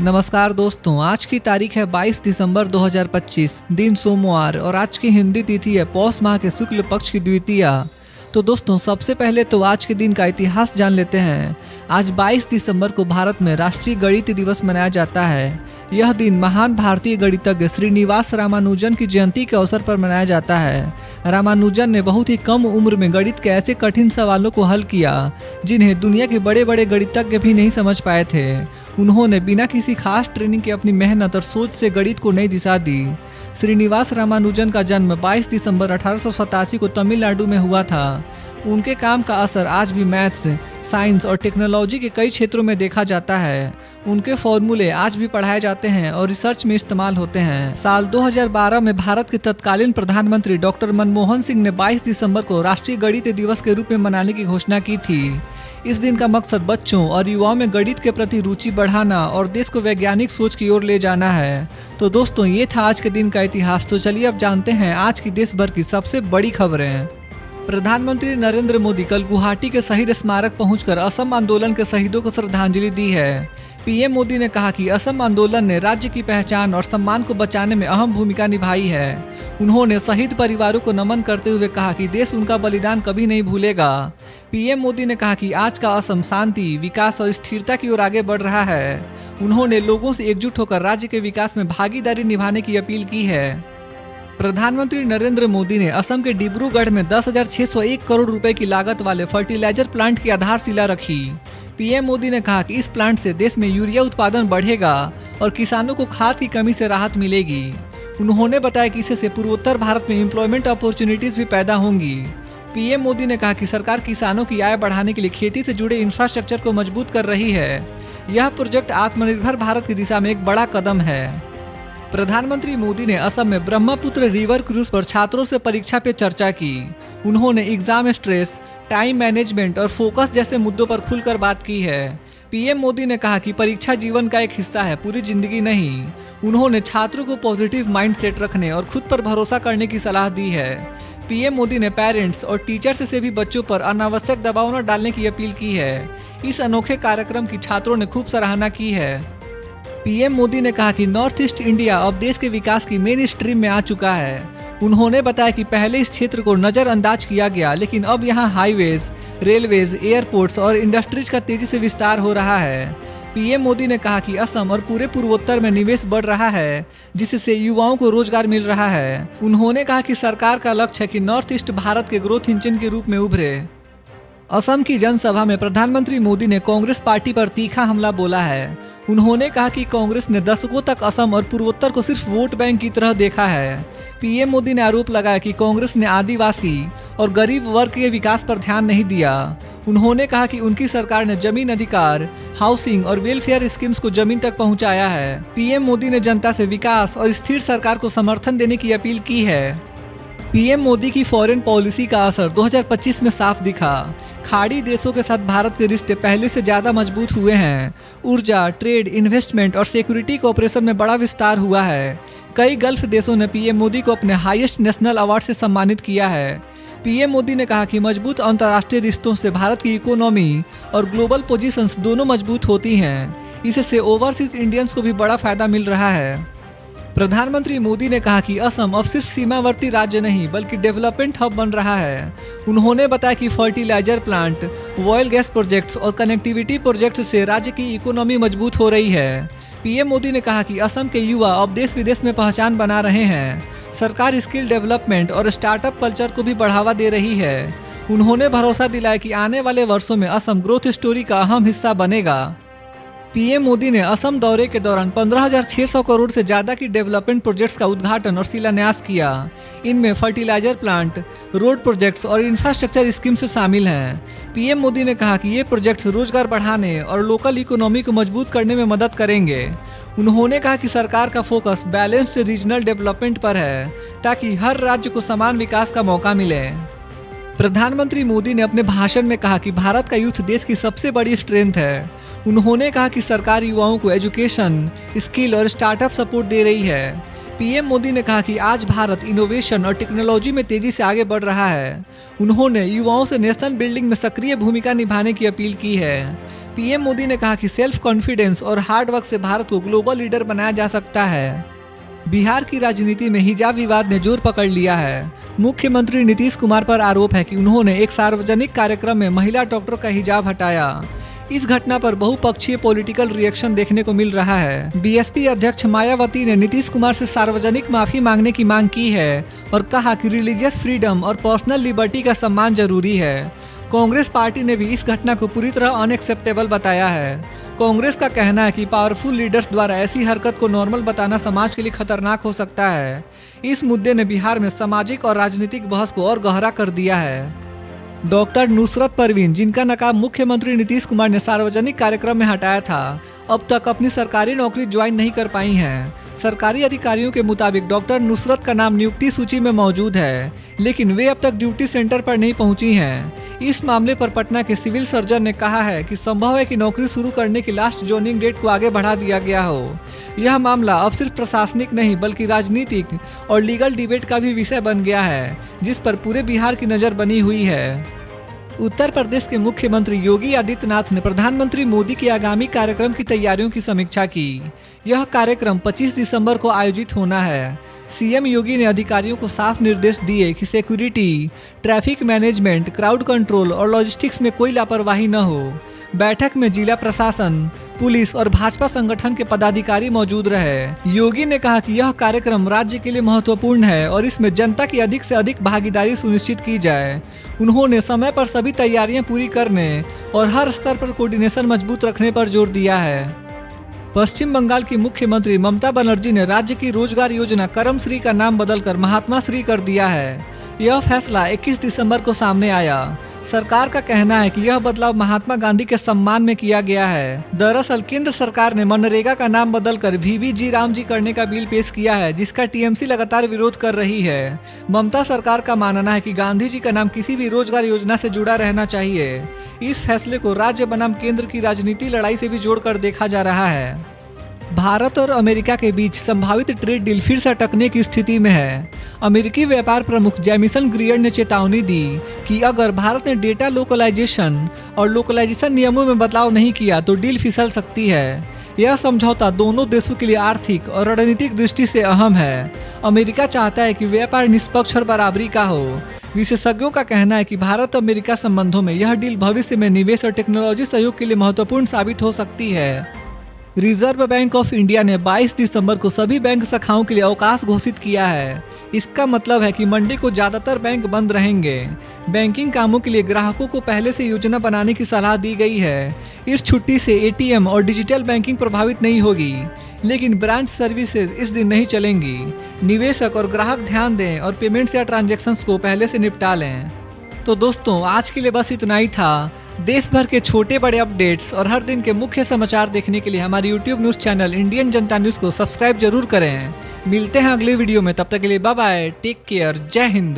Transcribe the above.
नमस्कार दोस्तों, आज की तारीख है 22 दिसंबर 2025, दिन सोमवार और आज की हिंदी तिथि है पौष माह के शुक्ल पक्ष की द्वितीया। तो दोस्तों, सबसे पहले तो आज के दिन का इतिहास जान लेते हैं। आज 22 दिसंबर को भारत में राष्ट्रीय गणित दिवस मनाया जाता है। यह दिन महान भारतीय गणितज्ञ श्रीनिवास रामानुजन की जयंती के अवसर पर मनाया जाता है। रामानुजन ने बहुत ही कम उम्र में गणित के ऐसे कठिन सवालों को हल किया जिन्हें दुनिया के बड़े बड़े गणितज्ञ भी नहीं समझ पाए थे। उन्होंने बिना किसी खास ट्रेनिंग के अपनी मेहनत और सोच से गणित को नई दिशा दी। श्रीनिवास रामानुजन का जन्म 22 दिसंबर 1887 को तमिलनाडु में हुआ था। उनके काम का असर आज भी मैथ्स, साइंस और टेक्नोलॉजी के कई क्षेत्रों में देखा जाता है। उनके फॉर्मूले आज भी पढ़ाए जाते हैं और रिसर्च में इस्तेमाल होते हैं। साल 2012 में भारत के तत्कालीन प्रधानमंत्री डॉक्टर मनमोहन सिंह ने 22 दिसंबर को राष्ट्रीय गणित दिवस के रूप में मनाने की घोषणा की थी। इस दिन का मकसद बच्चों और युवाओं में गणित के प्रति रुचि बढ़ाना और देश को वैज्ञानिक सोच की ओर ले जाना है। तो दोस्तों, ये था आज के दिन का इतिहास। तो चलिए अब जानते हैं आज की देश भर की सबसे बड़ी खबरें। प्रधानमंत्री नरेंद्र मोदी कल गुवाहाटी के शहीद स्मारक पहुंचकर असम आंदोलन के शहीदों को श्रद्धांजलि दी है। पीएम मोदी ने कहा कि असम आंदोलन ने राज्य की पहचान और सम्मान को बचाने में अहम भूमिका निभाई है। उन्होंने शहीद परिवारों को नमन करते हुए कहा कि देश उनका बलिदान कभी नहीं भूलेगा। पीएम मोदी ने कहा कि आज का असम शांति, विकास और स्थिरता की ओर आगे बढ़ रहा है। उन्होंने लोगों से एकजुट होकर राज्य के विकास में भागीदारी निभाने की अपील की है। प्रधानमंत्री नरेंद्र मोदी ने असम के डिब्रूगढ़ में 10,601 करोड़ रुपए की लागत वाले फर्टिलाइजर प्लांट की आधारशिला रखी। पीएम मोदी ने कहा कि इस प्लांट से देश में यूरिया उत्पादन बढ़ेगा और किसानों को खाद की कमी से राहत मिलेगी। उन्होंने बताया कि इससे पूर्वोत्तर भारत में एम्प्लॉयमेंट अपॉर्चुनिटीज भी पैदा होंगी। पीएम मोदी ने कहा कि सरकार किसानों की आय बढ़ाने के लिए खेती से जुड़े इंफ्रास्ट्रक्चर को मजबूत कर रही है। यह प्रोजेक्ट आत्मनिर्भर भारत की दिशा में एक बड़ा कदम है। प्रधानमंत्री मोदी ने असम में ब्रह्मपुत्र रिवर क्रूज पर छात्रों से परीक्षा पे चर्चा की। उन्होंने एग्जाम स्ट्रेस, टाइम मैनेजमेंट और फोकस जैसे मुद्दों पर खुलकर बात की है। पीएम मोदी ने कहा कि परीक्षा जीवन का एक हिस्सा है, पूरी जिंदगी नहीं। उन्होंने छात्रों को पॉजिटिव माइंडसेट रखने और खुद पर भरोसा करने की सलाह दी है। पीएम मोदी ने पेरेंट्स और टीचर्स से भी बच्चों पर अनावश्यक दबाव न डालने की अपील की है। इस अनोखे कार्यक्रम की छात्रों ने खूब सराहना की है। पीएम मोदी ने कहा कि नॉर्थ ईस्ट इंडिया अब देश के विकास की मेन स्ट्रीम में आ चुका है। उन्होंने बताया कि पहले इस क्षेत्र को नजरअंदाज किया गया, लेकिन अब यहाँ हाईवेज, रेलवेज, एयरपोर्ट्स और इंडस्ट्रीज का तेजी से विस्तार हो रहा है। पीएम मोदी ने कहा कि असम और पूरे पूर्वोत्तर में निवेश बढ़ रहा है, जिससे युवाओं को रोजगार मिल रहा है। उन्होंने कहा कि सरकार का लक्ष्य है कि नॉर्थ ईस्ट भारत के ग्रोथ इंजन के रूप में उभरे। असम की जनसभा में प्रधानमंत्री मोदी ने कांग्रेस पार्टी पर तीखा हमला बोला है। उन्होंने कहा कि कांग्रेस ने दशकों तक असम और पूर्वोत्तर को सिर्फ वोट बैंक की तरह देखा है। पीएम मोदी ने आरोप लगाया कि कांग्रेस ने आदिवासी और गरीब वर्ग के विकास पर ध्यान नहीं दिया। उन्होंने कहा कि उनकी सरकार ने जमीन अधिकार, हाउसिंग और वेलफेयर स्कीम्स को जमीन तक पहुंचाया है। पीएम मोदी ने जनता से विकास और स्थिर सरकार को समर्थन देने की अपील की है। पीएम मोदी की फॉरेन पॉलिसी का असर 2025 में साफ दिखा। खाड़ी देशों के साथ भारत के रिश्ते पहले से ज्यादा मजबूत हुए हैं। ऊर्जा, ट्रेड, इन्वेस्टमेंट और सिक्योरिटी कोऑपरेशन में बड़ा विस्तार हुआ है। कई गल्फ देशों ने पीएम मोदी को अपने हाईएस्ट नेशनल अवार्ड से सम्मानित किया है। पीएम मोदी ने कहा कि मजबूत अंतर्राष्ट्रीय रिश्तों से भारत की इकोनॉमी और ग्लोबल पोजीशंस दोनों मजबूत होती हैं। इससे ओवरसीज इंडियंस को भी बड़ा फायदा मिल रहा है। प्रधानमंत्री मोदी ने कहा कि असम अब सिर्फ सीमावर्ती राज्य नहीं बल्कि डेवलपमेंट हब बन रहा है। उन्होंने बताया कि fertiliser plant, oil gas projects और कनेक्टिविटी प्रोजेक्ट्स से राज्य की इकोनॉमी मजबूत हो रही है। पीएम मोदी ने कहा कि असम के युवा अब देश विदेश में पहचान बना रहे हैं। सरकार स्किल डेवलपमेंट और स्टार्टअप कल्चर को भी बढ़ावा दे रही है। उन्होंने भरोसा दिलाया कि आने वाले वर्षों में असम ग्रोथ स्टोरी का अहम हिस्सा बनेगा। पीएम मोदी ने असम दौरे के दौरान 15,600 करोड़ से ज्यादा की डेवलपमेंट प्रोजेक्ट्स का उद्घाटन और शिलान्यास किया। इनमें फर्टिलाइजर प्लांट, रोड प्रोजेक्ट्स और इंफ्रास्ट्रक्चर स्कीम्स शामिल हैं। पीएम मोदी ने कहा कि ये प्रोजेक्ट्स रोजगार बढ़ाने और लोकल इकोनॉमी को मजबूत करने में मदद करेंगे। उन्होंने कहा कि सरकार का फोकस बैलेंस्ड रीजनल डेवलपमेंट पर है, ताकि हर राज्य को समान विकास का मौका मिले। प्रधानमंत्री मोदी ने अपने भाषण में कहा कि भारत का यूथ देश की सबसे बड़ी स्ट्रेंथ है। उन्होंने कहा कि सरकार युवाओं को एजुकेशन, स्किल और स्टार्टअप सपोर्ट दे रही है। पीएम मोदी ने कहा कि आज भारत इनोवेशन और टेक्नोलॉजी में तेजी से आगे बढ़ रहा है। उन्होंने युवाओं से नेशनल बिल्डिंग में सक्रिय भूमिका निभाने की अपील की है। पीएम मोदी ने कहा कि सेल्फ कॉन्फिडेंस और हार्ड वर्क से भारत को ग्लोबल लीडर बनाया जा सकता है। बिहार की राजनीति में हिजाब विवाद ने जोर पकड़ लिया है। मुख्यमंत्री नीतीश कुमार पर आरोप है कि उन्होंने एक सार्वजनिक कार्यक्रम में महिला डॉक्टर का हिजाब हटाया। इस घटना पर बहुपक्षीय पॉलिटिकल रिएक्शन देखने को मिल रहा है। बीएसपी अध्यक्ष मायावती ने नीतीश कुमार से सार्वजनिक माफी मांगने की मांग की है और कहा कि रिलीजियस फ्रीडम और पर्सनल लिबर्टी का सम्मान जरूरी है। कांग्रेस पार्टी ने भी इस घटना को पूरी तरह अनएक्सेप्टेबल बताया है। कांग्रेस का कहना है कि पावरफुल लीडर्स द्वारा ऐसी हरकत को नॉर्मल बताना समाज के लिए खतरनाक हो सकता है। इस मुद्दे ने बिहार में सामाजिक और राजनीतिक बहस को और गहरा कर दिया है। डॉक्टर नुसरत परवीन, जिनका नकाब मुख्यमंत्री नीतीश कुमार ने सार्वजनिक कार्यक्रम में हटाया था, अब तक अपनी सरकारी नौकरी ज्वाइन नहीं कर पाई हैं। सरकारी अधिकारियों के मुताबिक डॉक्टर नुसरत का नाम नियुक्ति सूची में मौजूद है, लेकिन वे अब तक ड्यूटी सेंटर पर नहीं पहुंची हैं। इस मामले पर पटना के सिविल सर्जन ने कहा है कि संभव है कि नौकरी शुरू करने की लास्ट जोनिंग डेट को आगे बढ़ा दिया गया हो। यह मामला अब सिर्फ प्रशासनिक नहीं बल्कि राजनीतिक और लीगल डिबेट का भी विषय बन गया है, जिस पर पूरे बिहार की नज़र बनी हुई है। उत्तर प्रदेश के मुख्यमंत्री योगी आदित्यनाथ ने प्रधानमंत्री मोदी के आगामी कार्यक्रम की तैयारियों की समीक्षा की। यह कार्यक्रम 25 दिसंबर को आयोजित होना है। सीएम योगी ने अधिकारियों को साफ निर्देश दिए कि security, traffic management, crowd control और लॉजिस्टिक्स में कोई लापरवाही न हो। बैठक में जिला प्रशासन, पुलिस और भाजपा संगठन के पदाधिकारी मौजूद रहे। योगी ने कहा कि यह कार्यक्रम राज्य के लिए महत्वपूर्ण है और इसमें जनता की अधिक से अधिक भागीदारी सुनिश्चित की जाए। उन्होंने समय पर सभी तैयारियां पूरी करने और हर स्तर पर कोऑर्डिनेशन मजबूत रखने पर जोर दिया है। पश्चिम बंगाल की मुख्यमंत्री ममता बनर्जी ने राज्य की रोजगार योजना कर्मश्री का नाम बदलकर महात्मा श्री कर दिया है। यह फैसला 21 दिसंबर को सामने आया। सरकार का कहना है कि यह बदलाव महात्मा गांधी के सम्मान में किया गया है। दरअसल केंद्र सरकार ने मनरेगा का नाम बदलकर VVG राम जी करने का बिल पेश किया है, जिसका टीएमसी लगातार विरोध कर रही है। ममता सरकार का मानना है कि गांधी जी का नाम किसी भी रोजगार योजना से जुड़ा रहना चाहिए। इस फैसले को राज्य बनाम केंद्र की राजनीति लड़ाई से भी जोड़कर देखा जा रहा है। भारत और अमेरिका के बीच संभावित ट्रेड डील फिर से अटकने की स्थिति में है। अमेरिकी व्यापार प्रमुख जेमिसन ग्रियर ने चेतावनी दी कि अगर भारत ने डेटा लोकलाइजेशन और लोकलाइजेशन नियमों में बदलाव नहीं किया तो डील फिसल सकती है। यह समझौता दोनों देशों के लिए आर्थिक और रणनीतिक दृष्टि से अहम है। अमेरिका चाहता है कि व्यापार निष्पक्ष और बराबरी का हो। विशेषज्ञों का कहना है कि भारत अमेरिका संबंधों में यह डील भविष्य में निवेश और टेक्नोलॉजी सहयोग के लिए महत्वपूर्ण साबित हो सकती है। रिजर्व बैंक ऑफ इंडिया ने 22 दिसंबर को सभी बैंक शाखाओं के लिए अवकाश घोषित किया है। इसका मतलब है कि मंडे को ज्यादातर बैंक बंद रहेंगे। बैंकिंग कामों के लिए ग्राहकों को पहले से योजना बनाने की सलाह दी गई है। इस छुट्टी से एटीएम और डिजिटल बैंकिंग प्रभावित नहीं होगी, लेकिन ब्रांच सर्विसेज इस दिन नहीं चलेंगी। निवेशक और ग्राहक ध्यान दें और पेमेंट्स या ट्रांजैक्शंस को पहले से निपटा लें। तो दोस्तों, आज के लिए बस इतना ही था। देश भर के छोटे बड़े अपडेट्स और हर दिन के मुख्य समाचार देखने के लिए हमारे YouTube न्यूज़ चैनल इंडियन जनता न्यूज़ को सब्सक्राइब जरूर करें। मिलते हैं अगले वीडियो में, तब तक के लिए बाय बाय, टेक केयर, जय हिंद।